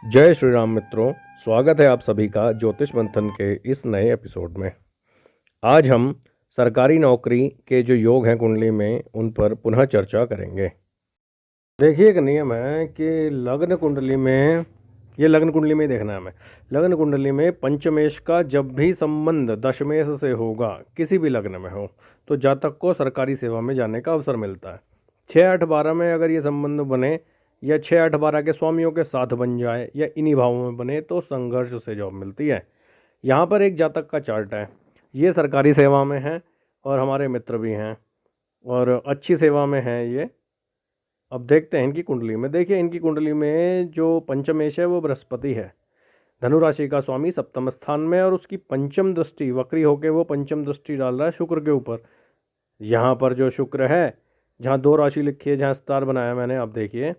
जय श्री राम मित्रों, स्वागत है आप सभी का ज्योतिष मंथन के इस नए एपिसोड में। आज हम सरकारी नौकरी के जो योग हैं कुंडली में उन पर पुनः चर्चा करेंगे। देखिए, एक नियम है कि लग्न कुंडली में, ये लग्न कुंडली में ही देखना है हमें। लग्न कुंडली में पंचमेश का जब भी संबंध दशमेश से होगा, किसी भी लग्न में हो, तो जातक को सरकारी सेवा में जाने का अवसर मिलता है। 6, 8, 12 में अगर ये संबंध बने या 6, 8, 12 के स्वामियों के साथ बन जाए या इन्हीं भावों में बने तो संघर्ष से जॉब मिलती है। यहाँ पर एक जातक का चार्ट है, ये सरकारी सेवा में है और हमारे मित्र भी हैं और अच्छी सेवा में हैं ये। अब देखते हैं इनकी कुंडली में। देखिए, इनकी कुंडली में जो पंचमेश है वो बृहस्पति है, धनु राशि का स्वामी सप्तम स्थान में, और उसकी पंचम दृष्टि वक्री होकर वो पंचम दृष्टि डाल रहा है शुक्र के ऊपर। यहाँ पर जो शुक्र है, जहाँ 2 राशि लिखी है, जहाँ स्टार बनाया मैंने, आप देखिए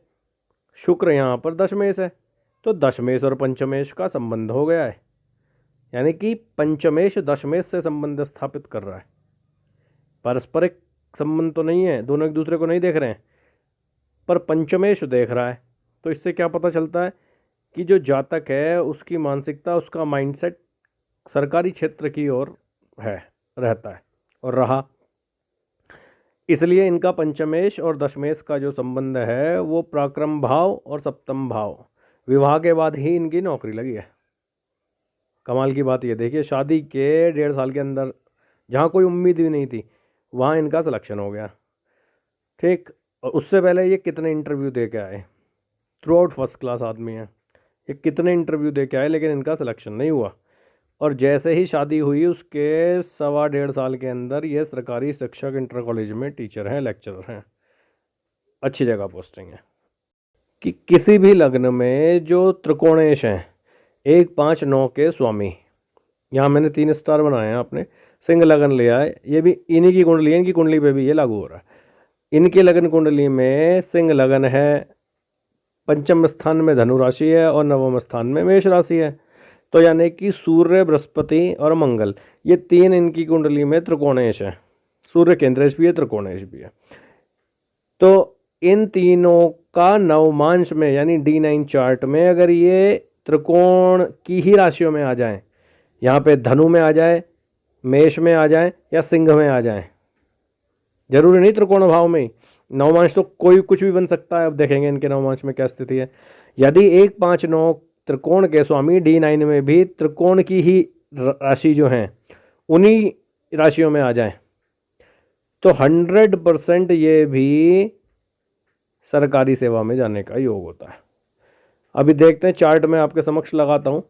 शुक्र यहाँ पर दशमेश है, तो दशमेश और पंचमेश का संबंध हो गया है। यानी कि पंचमेश दशमेश से संबंध स्थापित कर रहा है। पारस्परिक संबंध तो नहीं है, दोनों एक दूसरे को नहीं देख रहे हैं, पर पंचमेश देख रहा है। तो इससे क्या पता चलता है कि जो जातक है उसकी मानसिकता, उसका माइंडसेट सरकारी क्षेत्र की ओर है, रहता है और रहा। इसलिए इनका पंचमेश और दशमेश का जो संबंध है वो पराक्रम भाव और सप्तम भाव, विवाह के बाद ही इनकी नौकरी लगी है। कमाल की बात ये देखिए, शादी के 1.5 साल के अंदर जहाँ कोई उम्मीद भी नहीं थी, वहाँ इनका सिलेक्शन हो गया। ठीक, और उससे पहले ये कितने इंटरव्यू दे के आए, थ्रू आउट फर्स्ट क्लास आदमी है, ये कितने इंटरव्यू दे के आए लेकिन इनका सिलेक्शन नहीं हुआ। और जैसे ही शादी हुई उसके 1.25 साल के अंदर ये सरकारी शिक्षक इंटर कॉलेज में टीचर हैं, लेक्चरर हैं, अच्छी जगह पोस्टिंग है। कि किसी भी लग्न में जो त्रिकोणेश हैं, 1, 5, 9 के स्वामी, यहाँ मैंने 3 स्टार बनाए हैं, आपने सिंह लगन लिया है, ये भी इन्हीं की कुंडली है, इनकी कुंडली पे भी ये लागू हो रहा है। इनकी लगन कुंडली में सिंह लगन है, पंचम स्थान में धनु राशि है और नवम स्थान में मेष राशि है। तो यानी कि सूर्य, बृहस्पति और मंगल, ये 3 इनकी कुंडली में त्रिकोणेश है। सूर्य केंद्रेश भी है, त्रिकोणेश भी है। तो इन तीनों का नवमांश में यानी D9 चार्ट में अगर ये त्रिकोण की ही राशियों में आ जाए, यहाँ पे धनु में आ जाए, मेष में आ जाए या सिंह में आ जाए, जरूरी नहीं त्रिकोण भाव में ही, नवमांश तो कोई कुछ भी बन सकता है। अब देखेंगे इनके नवमांश में क्या स्थिति है। यदि 1, 5, 9 त्रिकोण के स्वामी D9 में भी त्रिकोण की ही राशि जो हैं उन्हीं राशियों में आ जाए, तो 100% ये भी सरकारी सेवा में जाने का योग होता है। अभी देखते हैं, चार्ट में आपके समक्ष लगाता हूं।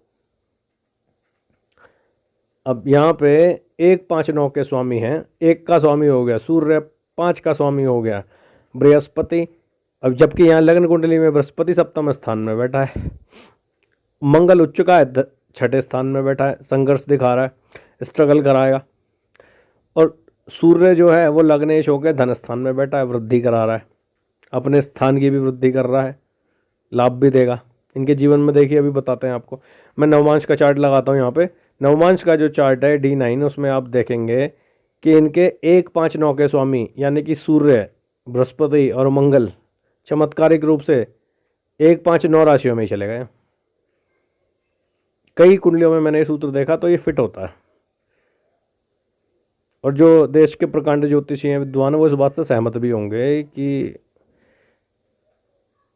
अब यहाँ पे 1, 5, 9 के स्वामी हैं, 1 का स्वामी हो गया सूर्य, 5 का स्वामी हो गया बृहस्पति। अब जबकि यहाँ लग्न कुंडली में बृहस्पति सप्तम स्थान में बैठा है, मंगल उच्च का है, 6ठे स्थान में बैठा है, संघर्ष दिखा रहा है, स्ट्रगल कराएगा। और सूर्य जो है वो लग्नेश होकर धन स्थान में बैठा है, वृद्धि करा रहा है, अपने स्थान की भी वृद्धि कर रहा है, लाभ भी देगा इनके जीवन में। देखिए, अभी बताते हैं आपको। मैं नवमांश का चार्ट लगाता हूँ यहाँ पे। नवमांश का जो चार्ट है D9, उसमें आप देखेंगे कि इनके 1, 5, 9 के स्वामी यानी कि सूर्य, बृहस्पति और मंगल चमत्कारिक रूप से 1, 5, 9 राशियों में ही चले गए। कई कुंडलियों में मैंने ये सूत्र देखा तो ये फिट होता है, और जो देश के प्रकांड ज्योतिषी हैं, विद्वान, वो इस बात से सहमत भी होंगे कि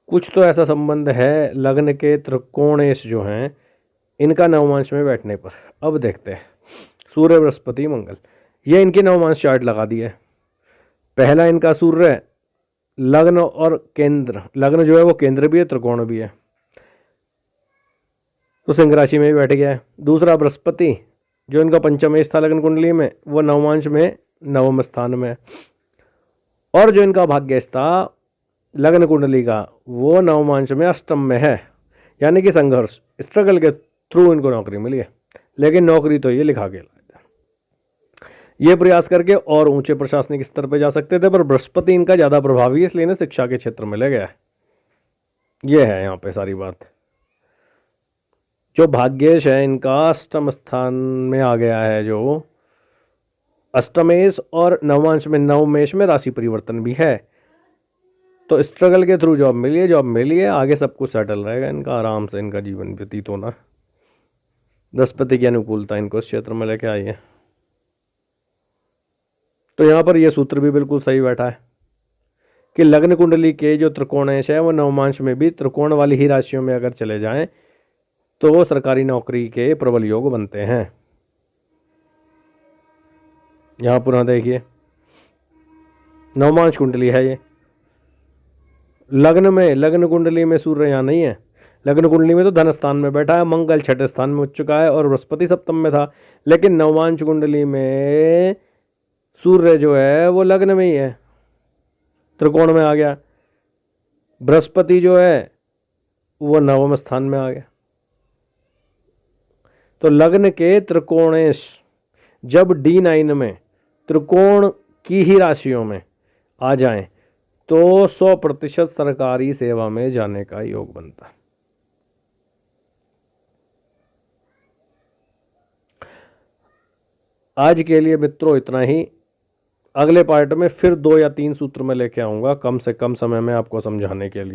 कुछ तो ऐसा संबंध है लग्न के त्रिकोणेश जो हैं इनका नवमांश में बैठने पर। अब देखते हैं सूर्य, बृहस्पति, मंगल, ये इनके नवमांश चार्ट लगा दिए। पहला इनका सूर्य लग्न और केंद्र, लग्न जो है वो केंद्र भी है, त्रिकोण भी है, तो सिंह राशि में भी बैठ गया है। दूसरा बृहस्पति जो इनका पंचमेश था लग्न कुंडली में, वो नवमांश में नवम स्थान में, और जो इनका भाग्येश था लग्न कुंडली का, वो नवमांश में अष्टम में है। यानी कि संघर्ष, स्ट्रगल के थ्रू इनको नौकरी मिली है, लेकिन नौकरी तो ये लिखा के लाए थे। ये प्रयास करके और ऊंचे प्रशासनिक स्तर पर जा सकते थे, पर बृहस्पति इनका ज़्यादा प्रभावी है, इसलिए इन्हें शिक्षा के क्षेत्र में ले गया है। ये है यहाँ पे सारी बात। जो भाग्येश है इनका अष्टम स्थान में आ गया है, जो अष्टमेश और नवमांश में, नवमेश में राशि परिवर्तन भी है। तो स्ट्रगल के थ्रू जॉब मिली है, आगे सब कुछ सेटल रहेगा इनका, आराम से इनका जीवन व्यतीत होना। बृहस्पति की अनुकूलता इनको इस क्षेत्र में लेके आई है। तो यहाँ पर यह सूत्र भी बिल्कुल सही बैठा है कि लग्न कुंडली के जो त्रिकोणेश है वो नवमांश में भी त्रिकोण वाली ही राशियों में अगर चले जाएं तो वो सरकारी नौकरी के प्रबल योग बनते हैं। यहां पुनः देखिए, नवमांश कुंडली है ये, लग्न कुंडली में सूर्य यहां नहीं है। लग्न कुंडली में तो धन स्थान में बैठा है, मंगल छठे स्थान में उठ चुका है और बृहस्पति सप्तम में था, लेकिन नवमांश कुंडली में सूर्य जो है वो लग्न में ही है, त्रिकोण में आ गया। बृहस्पति जो है वो नवम स्थान में आ गया। तो लग्न के त्रिकोणेश जब D9 में त्रिकोण की ही राशियों में आ जाएं तो 100% सरकारी सेवा में जाने का योग बनता है। आज के लिए मित्रों इतना ही। अगले पार्ट में फिर 2 या 3 सूत्र में लेके आऊंगा कम से कम समय में आपको समझाने के लिए।